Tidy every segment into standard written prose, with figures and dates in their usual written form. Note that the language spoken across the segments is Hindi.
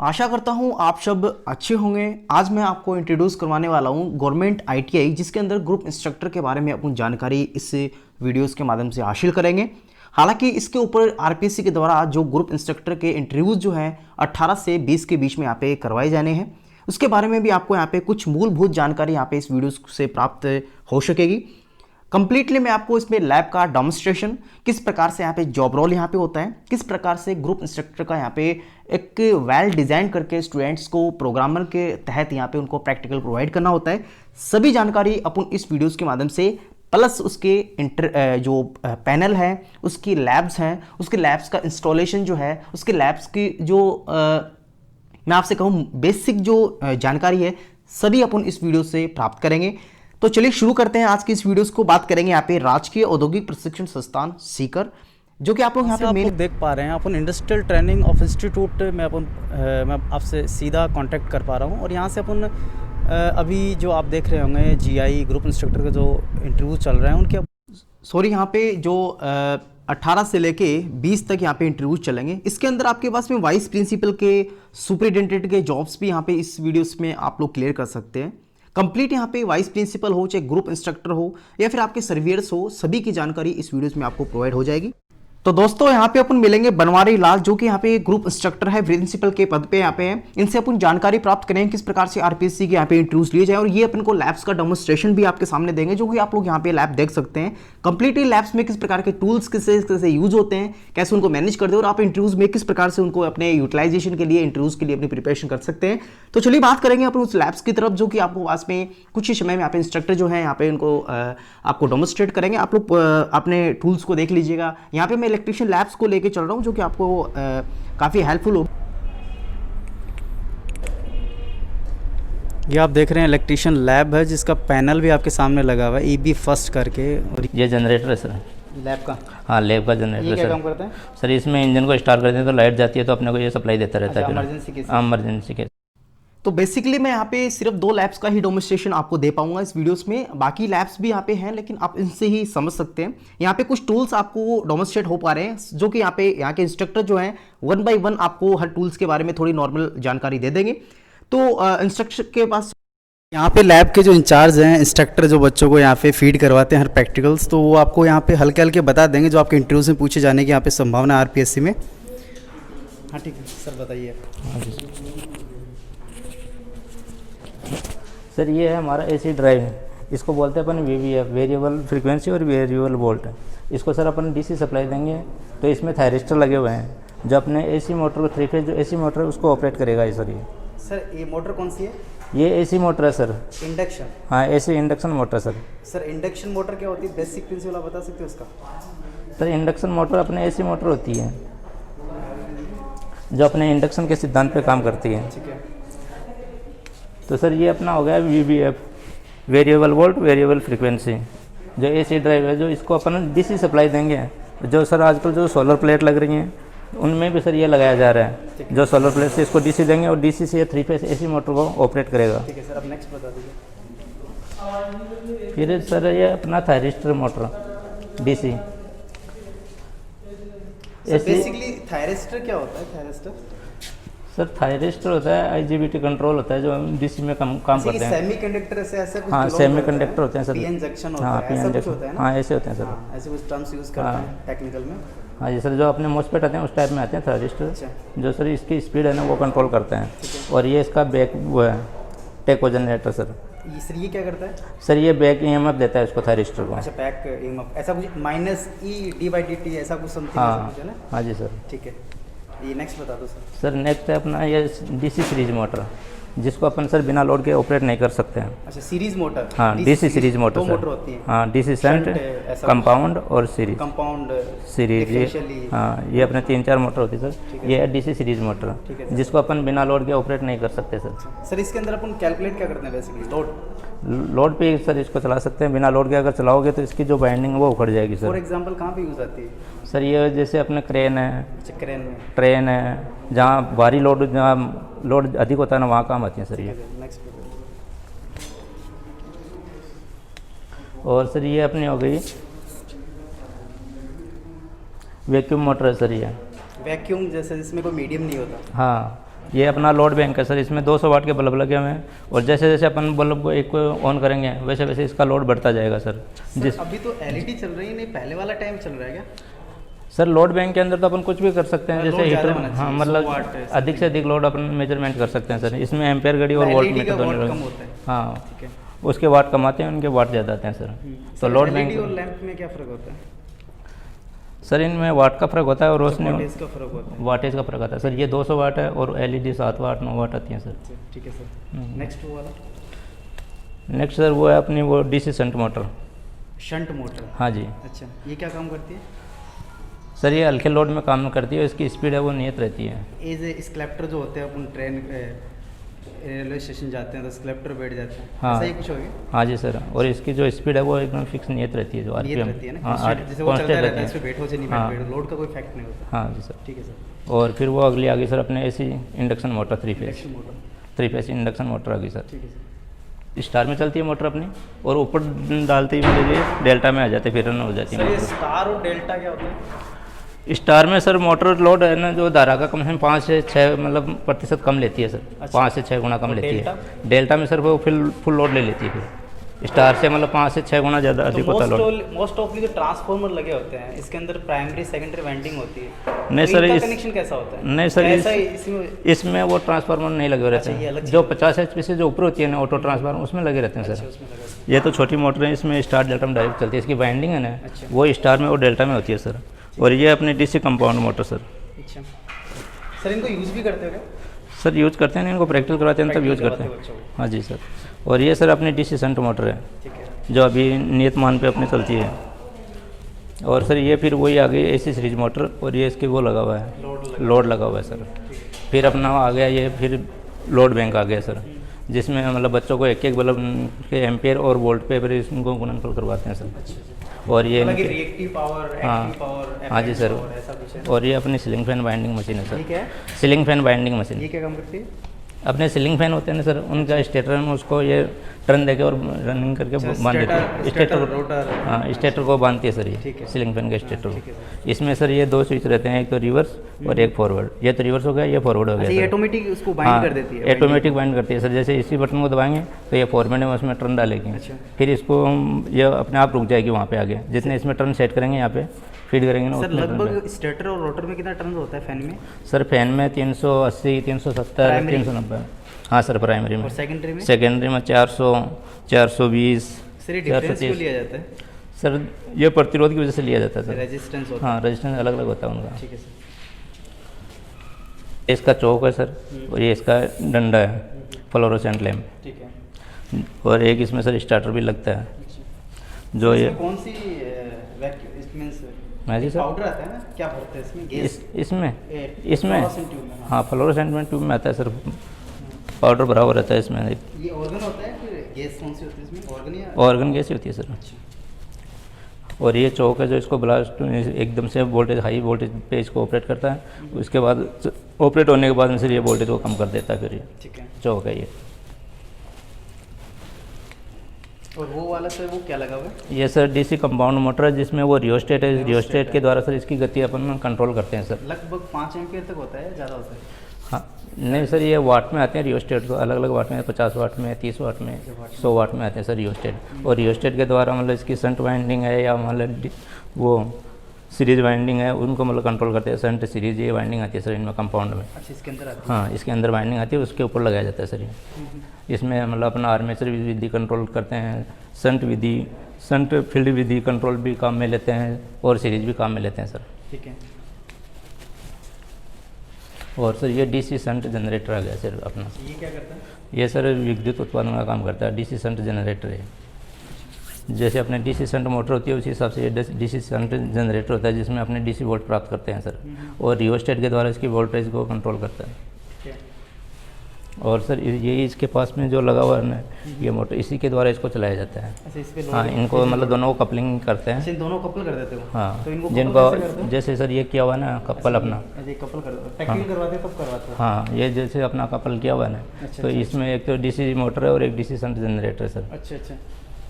आशा करता हूँ आप सब अच्छे होंगे। आज मैं आपको इंट्रोड्यूस करवाने वाला हूँ गवर्नमेंट आईटीआई, जिसके अंदर ग्रुप इंस्ट्रक्टर के बारे में अपन जानकारी इस वीडियोस के माध्यम से हासिल करेंगे। हालांकि इसके ऊपर आरपीएससी के द्वारा जो ग्रुप इंस्ट्रक्टर के इंटरव्यूज जो हैं 18 से 20 के बीच में यहाँ पे करवाए जाने हैं, उसके बारे में भी आपको यहाँ पे कुछ मूलभूत जानकारी यहाँ पे इस वीडियो से प्राप्त हो सकेगी। कंप्लीटली मैं आपको इसमें लैब का डेमोन्स्ट्रेशन, किस प्रकार से यहाँ पे जॉब रोल यहाँ पे होता है, किस प्रकार से ग्रुप इंस्ट्रक्टर का यहाँ पे एक वेल डिजाइन करके स्टूडेंट्स को प्रोग्रामर के तहत यहाँ पे उनको प्रैक्टिकल प्रोवाइड करना होता है, सभी जानकारी अपन इस वीडियोस के माध्यम से प्लस उसके जो पैनल है, उसकी लैब्स हैं, उसके लैब्स का इंस्टॉलेशन जो है, उसके लैब्स की जो मैं आपसे कहूँ बेसिक जो जानकारी है, सभी अपन इस वीडियो से प्राप्त करेंगे। तो चलिए शुरू करते हैं आज की इस वीडियोस को। बात करेंगे यहाँ पे राजकीय औद्योगिक प्रशिक्षण संस्थान सीकर, जो कि आप लोग यहाँ पे मेन देख पा रहे हैं। अपन इंडस्ट्रियल ट्रेनिंग ऑफ इंस्टीट्यूट में मैं आपसे सीधा कांटेक्ट कर पा रहा हूँ। और यहाँ से अपन अभी जो आप देख रहे होंगे जीआई ग्रुप इंस्ट्रक्टर के जो इंटरव्यू चल रहे हैं उनके यहाँ पे जो 18 से लेके 20 तक यहाँ पे इंटरव्यू चलेंगे। इसके अंदर आपके पास में वाइस प्रिंसिपल के, सुपरिटेंडेंट के जॉब्स भी यहाँ पे इस वीडियोस में आप लोग क्लियर कर सकते हैं। कंप्लीट यहाँ पे वाइस प्रिंसिपल हो, चाहे ग्रुप इंस्ट्रक्टर हो या फिर आपके सर्वियर्स हो, सभी की जानकारी इस वीडियोस में आपको प्रोवाइड हो जाएगी। तो दोस्तों यहाँ पे अपन मिलेंगे बनवारी लाल, जो कि यहाँ पे ग्रुप इंस्ट्रक्टर है, प्रिंसिपल के पद पे यहाँ पे हैं। इनसे अपन जानकारी प्राप्त करेंगे किस प्रकार से आरपीएससी के यहाँ पे इंटरव्यूज लिए जाए, और ये अपन को लैब्स का डेमोन्स्ट्रेशन भी आपके सामने देंगे, जो कि आप लोग यहाँ पे लैब देख सकते हैं। कंप्लीटली लैब्स में किस प्रकार के टूल्स कैसे यूज होते हैं, कैसे उनको मैनेज करते हैं, और आप इंटरव्यूज में किस प्रकार से उनको अपने यूटिलाइजेशन के लिए, इंटरव्यूज के लिए अपनी प्रिपरेशन कर सकते हैं। तो चलिए बात करेंगे अपन उस लैब्स की तरफ, जो कि आपको पास में कुछ ही समय में यहाँ पे इंस्ट्रक्टर जो है यहाँ पे उनको आपको डेमोन्स्ट्रेट करेंगे। आप लोग अपने टूल्स को देख लीजिएगा। यहाँ पे मैं इलेक्ट्रिशियन लैब्स को लेके चल रहा हूँ, जो कि आपको काफी हेल्पफुल हो। ये आप देख रहे हैं इलेक्ट्रिशियन लैब है, जिसका पैनल भी आपके सामने लगा हुआ है ईबी फर्स्ट करके। और ये जनरेटर है सर, लैब का? हाँ, लैब का जनरेटर। ये क्या काम करता है सर? इसमें इंजन को स्टार्ट करते हैं तो लाइट जाती है, तो अपने को ये सप्लाई देता रहता है। इमरजेंसी के। तो बेसिकली मैं यहाँ पे सिर्फ 2 लैब्स का ही डेमोन्स्ट्रेशन आपको दे पाऊंगा इस वीडियोस में। बाकी लैब्स भी यहाँ पे हैं, लेकिन आप इनसे ही समझ सकते हैं। यहाँ पे कुछ टूल्स आपको डेमोन्स्ट्रेट हो पा रहे हैं, जो कि यहाँ के इंस्ट्रक्टर जो हैं 1 बाय 1 आपको हर टूल्स के बारे में थोड़ी नॉर्मल जानकारी दे देंगे। तो इंस्ट्रक्टर के पास यहाँ पे लैब के जो इंचार्ज हैं, इंस्ट्रक्टर जो बच्चों को यहाँ पे फीड करवाते हैं हर प्रैक्टिकल्स, तो वो आपको यहाँ पे हल्के हल्के बता देंगे जो आपके इंटरव्यू में पूछे जाने की यहाँ पे संभावना आरपीएससी में। हाँ ठीक है सर, बताइए। सर ये है हमारा एसी ड्राइव, इसको बोलते हैं अपन वीवीएफ, वेरिएबल फ्रीक्वेंसी और वेरिएबल वोल्ट। इसको सर अपन डीसी सप्लाई देंगे, तो इसमें थायरिस्टर लगे हुए हैं, जो अपने एसी मोटर को 3 फेज जो एसी मोटर है उसको ऑपरेट करेगा। ये सर ये मोटर कौन सी है? ये एसी मोटर है सर। इंडक्शन? हाँ, AC induction motor sir. Sir induction motor क्या होती है, बेसिक प्रिंसिपल आप बता सकते हो उसका? सर इंडक्शन मोटर अपने एसी मोटर होती है, जो अपने इंडक्शन के सिद्धांत पे काम करती है। ठीक है। तो सर ये अपना हो गया VVF, variable volt variable frequency, जो एसी ड्राइव है, जो इसको अपन डीसी सप्लाई देंगे। जो सर आजकल जो सोलर प्लेट लग रही हैं, उनमें भी सर ये लगाया जा रहा है। जो सोलर प्लेट से इसको डीसी देंगे और डीसी से ये 3 फेज एसी मोटर को ऑपरेट करेगा। ठीक है सर, अब नेक्स्ट बता दीजिए। फिर सर ये अपना thyristor motor DC. Basically thyristor क्या होता है? थायरिस्टर सर थायरिस्टर होता है आईजीबीटी कंट्रोल होता है, जो डीसी में काम करते हैं। सेमीकंडक्टर से ऐसा कुछ? हाँ, सेमीकंडक्टर होते हैं सर। पीएन जंक्शन होता हाँ, है, ऐसा कुछ होता है ना? हाँ, ऐसे होते हैं सर। ऐसे कुछ टर्म्स यूज करते हैं टेक्निकल में। हाँ जी सर, जो अपने मोस्फेट आते हैं उस टाइप में आते हैं थायरिस्टर, जो सर इसकी स्पीड है ना वो कंट्रोल करते हैं। और ये इसका बैक वो है टेको जनरेटर सर। सर ये क्या करता है? सर ये बैक ईएमएफ देता है इसको थायरिस्टर को। अच्छा, बैक ईएमएफ, ऐसा कुछ -E/dt ऐसा कुछ समथिंग है ना? हाँ जी सर। ठीक है, ये नेक्स्ट बता दो सर। सर नेक्स्ट है अपना ये डीसी सीरीज मोटर, जिसको अपन सर बिना लोड के ऑपरेट नहीं कर सकते हैं। अच्छा, सीरीज मोटर? हाँ, डीसी सीरीज मोटर। 2 मोटर होती है। हाँ, डीसी शंट, कंपाउंड और सीरीज। कंपाउंड सीरीज, हाँ, ये अपने 3-4 मोटर होती है सर। ये है डीसी सीरीज मोटर, जिसको अपन बिना लोड के ऑपरेट नहीं कर सकते सर। सर इसके अंदर अपन कैलकुलेट क्या करते हैं बेसिकली? लोड पे सर इसको चला सकते हैं। बिना लोड के अगर चलाओगे तो इसकी जो बाइंडिंग है वो उखड़ जाएगी सर। फॉर एग्जांपल कहाँ पे यूज़ आती है सर? ये जैसे अपने क्रेन है, क्रेन में, ट्रेन है, जहाँ भारी लोड, जहाँ लोड अधिक होता है ना, वहाँ काम आती है सर ये। नेक्स्ट। और सर ये अपनी हो गई वैक्यूम मोटर है सर। ये वैक्यूम जैसे जिसमें कोई मीडियम नहीं होता? हाँ, ये अपना लोड बैंक है सर, इसमें 200 वाट के बल्ब लगे हुए हैं और जैसे जैसे अपन बल्ब को एक को ऑन करेंगे वैसे वैसे इसका लोड बढ़ता जाएगा सर। जिस अभी तो एलईडी चल रही है, नहीं पहले वाला टाइम चल रहा है क्या? सर लोड बैंक के अंदर तो अपन कुछ भी कर सकते हैं, जैसे लोड ज़्यादा हीटर, होना चाहिए, हाँ 100 मतलब वाट है, अधिक से अधिक लोड अपन मेजरमेंट कर सकते हैं सर। इसमें एम्पेयर घड़ी और वोल्ट LED मीटर का दोनों watt लगे। कम होता है। हाँ, ठीक है। उसके वाट कम आते हैं, उनके वाट ज़्यादा आते हैं सर। तो लोड LED और बैंक लैंप में क्या फ़र्क होता है? सर इनमें वाट का फ़र्क होता है और रोशनी वोल्टेज का फ़र्क होता है। वाटेज का फ़र्क आता है सर। ये 200 वाट है और LED 7 वाट 9 वाट आती हैं सर। अच्छा, ठीक है सर। नेक्स्ट वो वाला नेक्स्ट सर वो है अपनी वो DC shunt motor. Shunt motor. हाँ जी अच्छा, ये क्या काम करती है? सर, ये हल्के लोड में काम करती है, इसकी स्पीड है वो नियत रहती है। एज स्कैल्प्टर जो होते हैं अपन ट्रेन रेलवे स्टेशन जाते हैं तो स्कैल्प्टर बैठ जाते हैं, हाँ। ऐसा ही कुछ हो गया? हाँ जी सर, और इसकी जो स्पीड है वो एकदम फिक्स नियत रहती है, जो नियत RPM रहती है ना, हाँ constant, जैसे वो चलता constant रहता है, रहती इस पे बैठो से नहीं हाँ। बैठो, लोड का कोई इफेक्ट नहीं होता। हाँ जी सर। ठीक है सर। और फिर वो अगली आ गई सर अपने AC induction motor 3 phase. Induction motor. 3 phase induction motor आ गई सर। ठीक है सर। स्टार में चलती है मोटर अपनी, और ऊपर डालते ही मतलब डेल्टा में आ जाते फिर रन हो जाती सर ये है। स्टार और डेल्टा क्या होता है? स्टार में सर मोटर लोड है ना, जो धारा का कम से कम 5 से 6 मतलब प्रतिशत कम लेती है सर। अच्छा। 5 से 6 गुना कम और लेती डेल्टा? है। डेल्टा में सर वो फुल लोड ले लेती है फिर। स्टार से मतलब 5 से 6 गुना ज़्यादा अधिक होता है लोड। मोस्ट ऑफली जो ट्रांसफार्मर लगे होते हैं इसके अंदर प्राइमरी सेकेंडरी वाइंडिंग होती है, नहीं तो सर, इनका इस- कनेक्शन कैसा होता है? नहीं सर, ऐसा इस- इसमें इसमें वो ट्रांसफार्मर नहीं लगे रहते अच्छा, ये अलग हैं। चीज़ जो है। 50 HP से जो ऊपर होती है ना ऑटो ट्रांसफार्मर, उसमें लगे रहते हैं अच्छा, सर। उसमें लगा है। ये तो छोटी मोटर है, इसमें स्टार डेल्टा में डायरेक्ट चलती है। इसकी वाइंडिंग है ना, अच्छा। वो स्टार में और डेल्टा में होती है सर। और ये अपनी DC कंपाउंड मोटर सर। अच्छा सर, इनको यूज़ भी करते हो क्या? सर यूज़ करते हैं, इनको प्रैक्टिकल करवाते हैं तब यूज़ करते करवाते हो हैं। बच्चों को। हाँ जी सर। और ये सर अपनी DC शंट मोटर है, ठीक है। जो अभी नियत मान पे अपनी चलती है। और सर ये फिर वही आ गई AC सीरीज मोटर, और ये इसके वो लगा हुआ है, लोड लगा हुआ है सर। फिर अपना आ गया ये फिर लोड बैंक आ गया सर, जिसमें मतलब बच्चों को एक एक बल्ब के एम्पेयर और वोल्ट पे फिर इनको गुणनफल करवाते हैं सर। और ये मतलब कि इनके- रिएक्टिव पावर, हाँ। एक्टिव पावर, हाँ जी सर। ऐसा कुछ है। और ये अपनी सीलिंग फैन बाइंडिंग मशीन है ठीक सर। है। सीलिंग फैन बाइंडिंग मशीन ये क्या काम करती है? अपने सीलिंग फैन होते हैं ना सर, उनका स्टेटर में उसको ये टर्न देके और रनिंग करके अच्छा, बांध देते हैं। Stator, stator rotor. हाँ, स्टेटर को बांधती है सर ठीक ये है। सीलिंग फैन का स्टेटर ठीक है को। इसमें सर ये 2 स्विच रहते हैं, एक तो रिवर्स और एक फॉरवर्ड। ये तो रिवर्स हो गया, ये फॉरवर्ड हो अच्छा, गया ये सर। ऑटोमेटिक उसको बाइंड कर देती है? ऑटोमेटिक बाइंड करती है सर। जैसे इसी बटन को दबाएंगे तो ये फॉरवर्ड में उसमें टर्न डालेगी, अच्छा। फिर इसको ये अपने आप रुक जाएगी वहाँ पे आगे। जितने इसमें टर्न सेट करेंगे यहाँ पे फीड करेंगे ना, सर उतने turn लगभग स्टेटर और रोटर में कितना टर्न होता है फैन में? सर फैन में 380, 370, प्राइमरी? 390। हाँ सर, प्राइमरी में। और सेकेंडरी में? सेकेंडरी में 400, 420, सर ये डिफरेंस क्यों 430। लिया जाता है? सर ये प्रतिरोध की वजह से लिया जाता है सर। रेजिस्टेंस होता हाँ, रेजिस्टेंस अलग अलग होता है उनका। है। ठीक है सर। इसका चौक है सर, और ये इसका डंडा है, फ्लोरोसेंट लैम्प। ठीक है। और एक इसमें सर स्टार्टर भी लगता है, जो ये इसमें कौन सी वैक्यूम मींस हाँ जी सर। पाउडर आता है ना, क्या भरते हैं इसमें? गैस? इसमें फ्लोरोसेंट ट्यूब में, हाँ। हाँ, फ्लोरोसेंट में ट्यूब में आता है सर, पाउडर भरा हुआ रहता है इसमें। ये ऑर्गन होता है फिर गैस कौन सी होती है इसमें? ऑर्गन या ऑर्गन कैसी होती है सर। और ये चौक है जो इसको ब्लास्ट एकदम से वोल्टेज हाई वोल्टेज पे इसको ऑपरेट करता है। उसके बाद ऑपरेट होने के बाद में सर ये वोल्टेज को कम कर देता है। फिर ये ठीक है। चौक है ये। और वो वाला सर वो क्या लगा हुआ है? ये सर DC कंपाउंड मोटर है, जिसमें वो रियोस्टेट है। रियोस्टेट के द्वारा सर इसकी गति अपन कंट्रोल करते हैं सर। लगभग 5 एम्पियर तक होता है, ज़्यादा होता है? हाँ, नहीं सर, ये वाट में आते हैं रियोस्टेट, तो अलग अलग वाट में, 50 वाट में, 30 वाट में, 100 वाट में आते हैं सर रियोस्टेट। और रियोस्टेट के द्वारा मतलब इसकी शंट वाइंडिंग है या मतलब वो सीरीज वाइंडिंग है, उनको मतलब कंट्रोल करते हैं। शंट सीरीज ये वाइंडिंग आती है सर इनमें कंपाउंड में। अच्छा, इसके अंदर आती हाँ, इसके अंदर वाइंडिंग आती है, उसके ऊपर लगाया जाता है सर ये। इसमें मतलब अपना आर्मेचर विधि कंट्रोल करते हैं, शंट विधि, शंट फील्ड विधि कंट्रोल भी काम में लेते हैं, और सीरीज भी काम में लेते हैं सर। है? ठीक है। और सर ये DC शंट जनरेटर आ गया सर अपना। ये क्या करता है? ये सर विद्युत उत्पादन का काम करता है। DC शंट जनरेटर है। जैसे अपने DC शंट मोटर होती है उसी हिसाब से ये DC शंट जनरेटर होता है, जिसमें अपने DC वोल्ट प्राप्त करते हैं सर। और रियोस्टेट के द्वारा इसकी वोल्टेज को कंट्रोल करता है। ठीक है। और सर यही इसके पास में जो लगा हुआ है ना ये मोटर, इसी के द्वारा इसको चलाया जाता है। अच्छा, इस पे हाँ, लोड- इनको मतलब दोनों को कपलिंग करते हैं। अच्छा, इन दोनों कपल कर देते हो? हाँ, तो इनको couple जिनको कैसे करते हो? जैसे सर ये किया हुआ है ना कपल अपना। अच्छा, ये कपल कर दो, टेक्निकल करवाते हो तब करवाते हो? हाँ, ये जैसे अपना कपल किया हुआ है ना, अच्छा, तो अच्छा, इसमें एक तो DC मोटर है और एक DC शंट जनरेटर है सर। अच्छा अच्छा।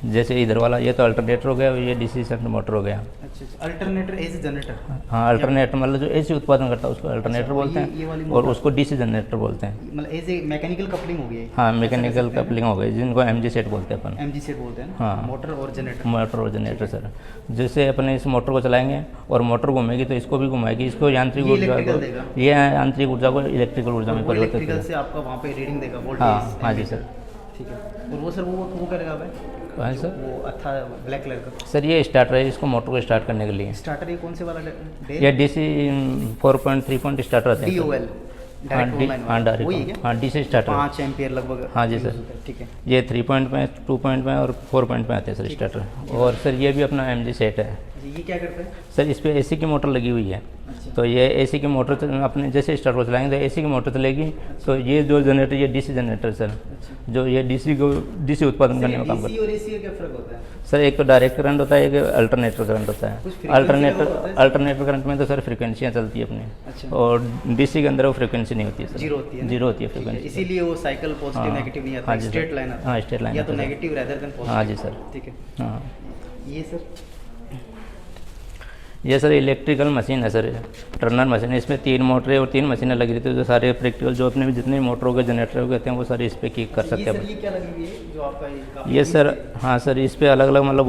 जैसे इधर वाला ये तो अल्टरनेटर हो गया और ये डीसी शंट मोटर हो गया। अच्छा, अल्टरनेटर एसी जनरेटर। हाँ, अल्टरनेटर मतलब जो एसी उत्पादन करता है उसको अल्टरनेटर बोलते ये वाली हैं और उसको डीसी जनरेटर बोलते हैं। मतलब एसी मैकेनिकल कपलिंग हो गई। हाँ, मैकेनिकल कपलिंग हो गई जिनको एमजी सेट बोलते हैं अपन। एमजी सेट बोलते हैं ना। हाँ, मोटर और जनरेटर। मोटर और जनरेटर सर, जैसे अपने इस मोटर को चलाएंगे और मोटर घूमेगी तो इसको भी घुमाएगी, इसको यांत्रिक ऊर्जा को, ये यांत्रिक ऊर्जा को इलेक्ट्रिकल ऊर्जा में परिवर्तित इलेक्ट्रिकल करेगा। से आपका वहाँ पे रीडिंग देगा वोल्टेज। हाँ हाँ जी सर। ठीक है। और वो सर वो करेगा भाई हाँ सर, वो अच्छा ब्लैक कलर का सर ये स्टार्टर है, इसको मोटर को स्टार्ट करने के लिए। स्टार्टर ये कौन से वाला ये डीसी 4.3 पॉइंट स्टार्टर रहते हैं। DOL हाँ डायरेक्ट, हाँ डीसी स्टार्टर 5 एम्पियर लगभग। हाँ जी सर। ठीक है। ये 3 पॉइंट में, 2 पॉइंट में और 4 पॉइंट में आते हैं सर स्टार्टर। और सर ये भी अपना एमजी सेट है। ये क्या करते हैं सर? इस पर एसी की मोटर लगी हुई है। अच्छा। तो ये एसी की मोटर अपने जैसे स्टार्ट को चलाएंगे तो एसी की मोटर चलेगी। तो ये जो जनरेटर, ये डीसी जनरेटर सर, जो ये डीसी उत्पादन करने में काम करता है। और एसी का क्या फर्क होता है सर? एक तो डायरेक्ट करंट होता है, एक अल्टरनेटर करंट होता है। अल्टरनेटर करंट में तो सर फ्रिक्वेंसियाँ चलती है अपनी। अच्छा। और डीसी के अंदर वो फ्रिक्वेंसी नहीं होती है सर, जीरो होती है। जीरो होती है फ्रिक्वेंसी। इसीलिए वो साइकिल पॉजिटिव नेगेटिव नहीं आता, स्ट्रेट लाइन आता है। हाँ, स्ट्रेट लाइन या तो नेगेटिव रेदर देन पॉजिटिव। हाँ जी सर। ठीक है। हाँ, ये सर ये सर इलेक्ट्रिकल मशीन है सर, टर्नर मशीन है। इसमें 3 मोटरें और 3 मशीनें लगी रहती है, जो सारे प्रैक्टिकल जो अपने जितने मोटर हो गए, जनरेटर हो गए हैं, वो सारे इस पर किक कर सकते हैं। ये क्या लगी हुई है जो आपका ये सर, हाँ सर, इस पर अलग अलग मतलब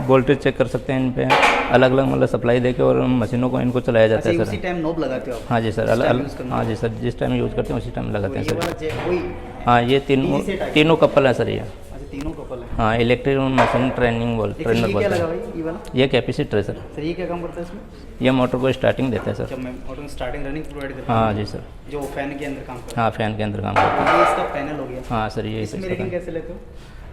वोल्टेज चेक कर सकते हैं। इन पे अलग अलग मतलब सप्लाई देके और मशीनों को इनको चलाया जाता है सर। उसी टाइम नॉब लगाते हो आप? हाँ जी सर, अलग, हाँ जी सर, जिस टाइम यूज़ करते हैं उसी टाइम लगाते हैं सर। हाँ, ये तीनों कपल है सर ये। तीनों कपल है। हाँ, इलेक्ट्रिक मशीन ट्रेनर बोलते हैं। ये कैपेसिटर है सर। सर ये क्या काम करता है इसमें? ये मोटर को स्टार्टिंग देता है सर। जब मैं मोटर स्टार्टिंग रनिंग प्रोवाइड करता हाँ जी सर। जो फैन के अंदर काम करता है। हाँ, फैन के अंदर काम करता है। ये इसका पैनल हो गया। हाँ सर, ये इसमें रीडिंग कैसे लेते हो?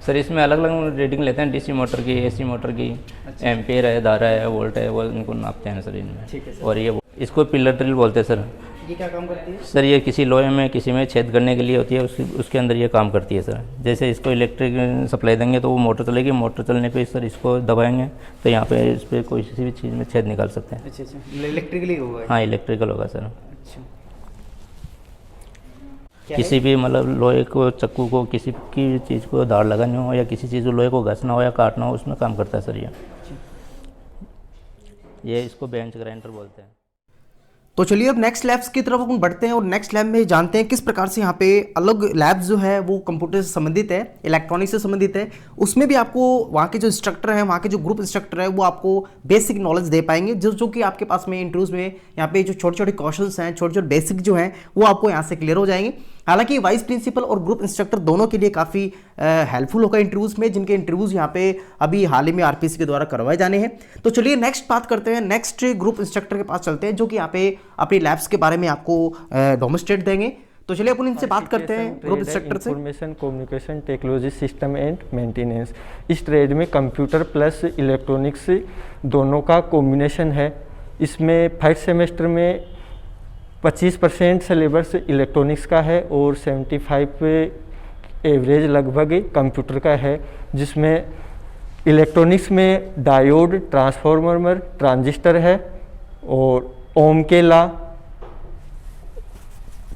सर इसमें अलग अलग रीडिंग लेते हैं, डीसी मोटर की, एसी मोटर की। अच्छा। एम्पेयर है, धारा है, वोल्ट है, वो इनको नापते हैं सर इनमें। ठीक है सर। और ये इसको पिलर ड्रिल बोलते हैं सर। ये क्या काम करती है? सर ये किसी लोहे में किसी में छेद करने के लिए होती है, उसके अंदर ये काम करती है सर। जैसे इसको इलेक्ट्रिक सप्लाई देंगे तो वो मोटर चलेगी, मोटर चलने पे सर इसको दबाएंगे तो यहाँ पे इस पर कोई किसी भी चीज़ में छेद निकाल सकते हैं। अच्छा अच्छा, इलेक्ट्रिकली होगा? हाँ, इलेक्ट्रिकल होगा सर। अच्छा। किसी भी मतलब लोहे को, चक्कू को, किसी की चीज़ को धार लगानी हो या किसी चीज़ को लोहे को घसना हो या काटना हो, उसमें काम करता है सर ये इसको बेंच ग्राइंडर बोलते हैं। तो चलिए अब नेक्स्ट लैब्स की तरफ अपन बढ़ते हैं और नेक्स्ट लैब में जानते हैं किस प्रकार से यहाँ पे अलग लैब्स जो है वो कंप्यूटर से संबंधित है, इलेक्ट्रॉनिक्स से संबंधित है। उसमें भी आपको वहाँ के जो इंस्ट्रक्टर हैं, वहाँ के जो ग्रुप इंस्ट्रक्टर है, वो आपको बेसिक नॉलेज दे पाएंगे, जो कि आपके पास में इंटरव्यूज में यहाँ पे जो छोटे छोटे क्वेश्चंस हैं, छोटे छोटे बेसिक जो हैं वो आपको यहाँ से क्लियर हो जाएंगे। हालांकि वाइस प्रिंसिपल और ग्रुप इंस्ट्रक्टर दोनों के लिए काफ़ी हेल्पफुल होगा इंटरव्यूज़ में, जिनके इंटरव्यूज़ यहाँ पे अभी हाल ही में आरपीसी के द्वारा करवाए जाने हैं। तो चलिए नेक्स्ट बात करते हैं, नेक्स्ट ग्रुप इंस्ट्रक्टर के पास चलते हैं, जो कि यहाँ पे अपनी लैब्स के बारे में आपको डेमोन्स्ट्रेट देंगे। तो चलिए अपन इनसे बात करते हैं ग्रुप इंस्ट्रक्टर से। Information communication technology system and maintenance, इस ट्रेड में कंप्यूटर प्लस इलेक्ट्रॉनिक्स दोनों का कॉम्बिनेशन है। इसमें फर्स्ट सेमेस्टर में 25% सिलेबस इलेक्ट्रॉनिक्स का है और 75 एवरेज लगभग कंप्यूटर का है, जिसमें इलेक्ट्रॉनिक्स में डायोड, ट्रांसफार्मर, ट्रांजिस्टर है और ओम के लॉ,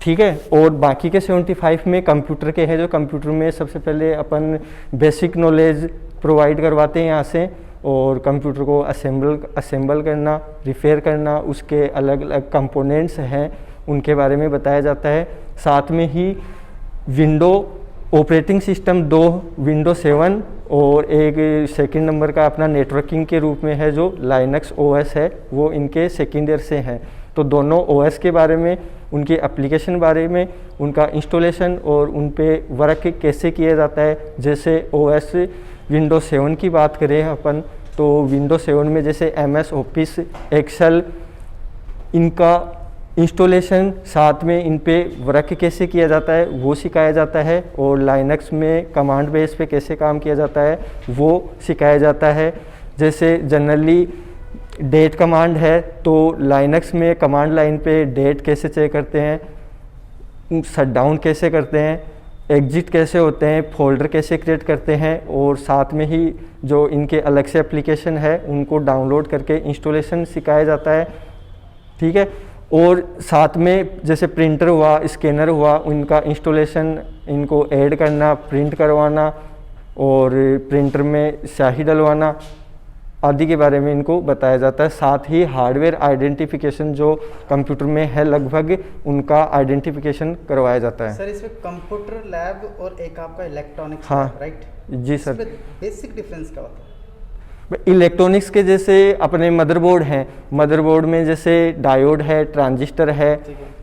ठीक है। और बाकी के 75 में कंप्यूटर के हैं, जो कंप्यूटर में सबसे पहले अपन बेसिक नॉलेज प्रोवाइड करवाते हैं यहाँ से, और कंप्यूटर को असेंबल करना, रिपेयर करना, उसके अलग अलग कंपोनेंट्स हैं उनके बारे में बताया जाता है। साथ में ही विंडो ऑपरेटिंग सिस्टम 2 विंडो 7 और एक सेकंड नंबर का अपना नेटवर्किंग के रूप में है जो लाइनक्स ओएस है, वो इनके सेकेंड ईयर से हैं। तो दोनों ओएस के बारे में, उनके एप्लीकेशन बारे में, उनका इंस्टॉलेशन और उन पे वर्क कैसे किया जाता है। जैसे ओएस विंडो 7 की बात करें अपन, तो विंडो 7 में जैसे MS ऑफिस, एक्सेल, इनका इंस्टॉलेशन, साथ में इन पे वर्क कैसे किया जाता है वो सिखाया जाता है, और लाइनक्स में कमांड बेस पे कैसे काम किया जाता है वो सिखाया जाता है। जैसे जनरली डेट कमांड है तो लाइनक्स में कमांड लाइन पे डेट कैसे चेक करते हैं, शट डाउन कैसे करते हैं, एग्जिट कैसे होते हैं, फोल्डर कैसे क्रिएट करते हैं, और साथ में ही जो इनके अलग से एप्लीकेशन है उनको डाउनलोड करके इंस्टॉलेशन सिखाया जाता है, ठीक है। और साथ में जैसे प्रिंटर हुआ, स्कैनर हुआ, उनका इंस्टॉलेशन, इनको ऐड करना, प्रिंट करवाना, और प्रिंटर में स्याही डलवाना आदि के बारे में इनको बताया जाता है। साथ ही हार्डवेयर आइडेंटिफिकेशन जो कंप्यूटर में है लगभग उनका आइडेंटिफिकेशन करवाया जाता है। सर इसमें कंप्यूटर लैब और एक आपका इलेक्ट्रॉनिक्स हाँ, राइट? जी सर। बेसिक डिफरेंस क्या होता है? इलेक्ट्रॉनिक्स के जैसे अपने मदरबोर्ड हैं, मदरबोर्ड में जैसे डायोड है, ट्रांजिस्टर है,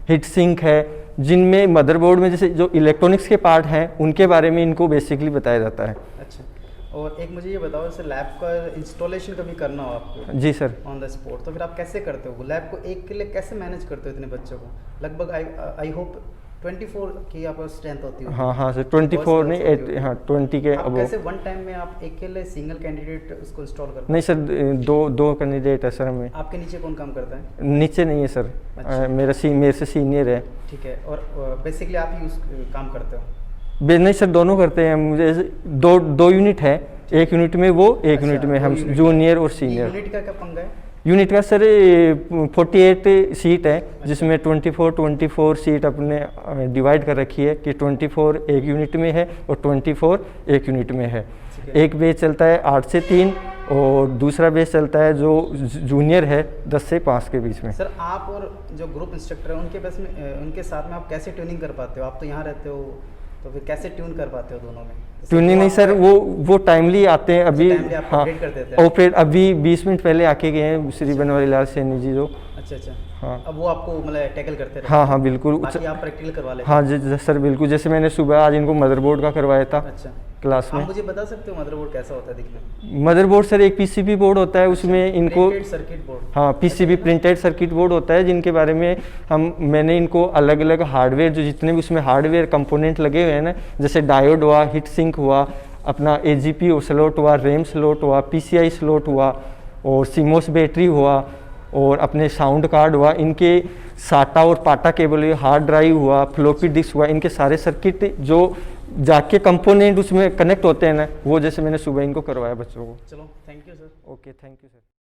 हीट सिंक है, जिनमें मदरबोर्ड में जैसे जो इलेक्ट्रॉनिक्स के पार्ट हैं उनके बारे में इनको बेसिकली बताया जाता है। अच्छा, और एक मुझे ये बताओ, जैसे लैब का इंस्टॉलेशन कभी करना हो आपको जी सर। ऑन द स्पॉट, तो फिर आप कैसे करते हो? लैब को एक के लिए कैसे मैनेज करते हो इतने बच्चों को? लगभग आई होप 24 की आपका स्ट्रेंथ होती है। हाँ हाँ सर, 24 नहीं 8, हाँ 20 के आप अब। कैसे वन टाइम में आप अकेले सिंगल कैंडिडेट उसको इंस्टॉल करते नहीं सर, दो कैंडिडेट है सर हमें। आपके नीचे कौन काम करता है? नीचे नहीं है सर। अच्छा। मेरे से सीनियर है। ठीक है, और बेसिकली आप ही उस काम करते हो? नहीं सर, दोनों करते हैं। मुझे दो यूनिट है, एक यूनिट में वो, एक अच्छा, यूनिट में हम, यूनिट। जूनियर और सीनियर। यूनिट का क्या पंगा है? यूनिट का सर 48 सीट है, जिसमें 24 सीट अपने डिवाइड कर रखी है कि 24 एक यूनिट में है और 24 एक यूनिट में है। एक बेच चलता है 8 से 3 और दूसरा बेच चलता है जो जूनियर है 10 से 5 के बीच में। सर आप और जो ग्रुप इंस्ट्रक्टर है उनके साथ में आप कैसे ट्यूनिंग कर पाते हो? आप तो यहाँ रहते हो, तो फिर कैसे ट्यून कर पाते हो दोनों में? ट्यूनिंग नहीं सर, वो टाइमली आते हैं अभी। हाँ, ऑपरेट अभी 20 मिनट पहले आके गए हैं श्री बनवारी लाल सैनी जी जो। अच्छा। हाँ, अब वो आपको मतलब टैकल करते रहते हैं? हाँ बिल्कुल। बाकी आप प्रैक्टिकल करवा लेते? हाँ सर बिल्कुल। जैसे मैंने सुबह आज इनको मदरबोर्ड का करवाया था। अच्छा, क्लास में। आप मुझे बता सकते हो मदरबोर्ड कैसा होता है दिखने में? मदरबोर्ड सर एक पीसीबी बोर्ड होता है, उसमें इनको सर्किट बोर्ड। हाँ, पीसीबी प्रिंटेड सर्किट बोर्ड होता है, जिनके बारे में मैंने इनको अलग अलग हार्डवेयर जो जितने भी उसमें हार्डवेयर कंपोनेंट लगे हुए हैं ना, जैसे डायोड हुआ, हीट सिंक हुआ, अपना एजीपी स्लॉट हुआ, रैम स्लॉट हुआ, पीसीआई स्लॉट हुआ और सीमोस बैटरी हुआ और अपने साउंड कार्ड हुआ, इनके साटा और पाटा केबल हुआ, हार्ड ड्राइव हुआ, फ्लॉपी डिस्क हुआ, इनके सारे सर्किट जो जाके कंपोनेंट उसमें कनेक्ट होते हैं ना, वो जैसे मैंने सुबह इनको करवाया बच्चों को। चलो, thank you sir. Okay, thank you sir.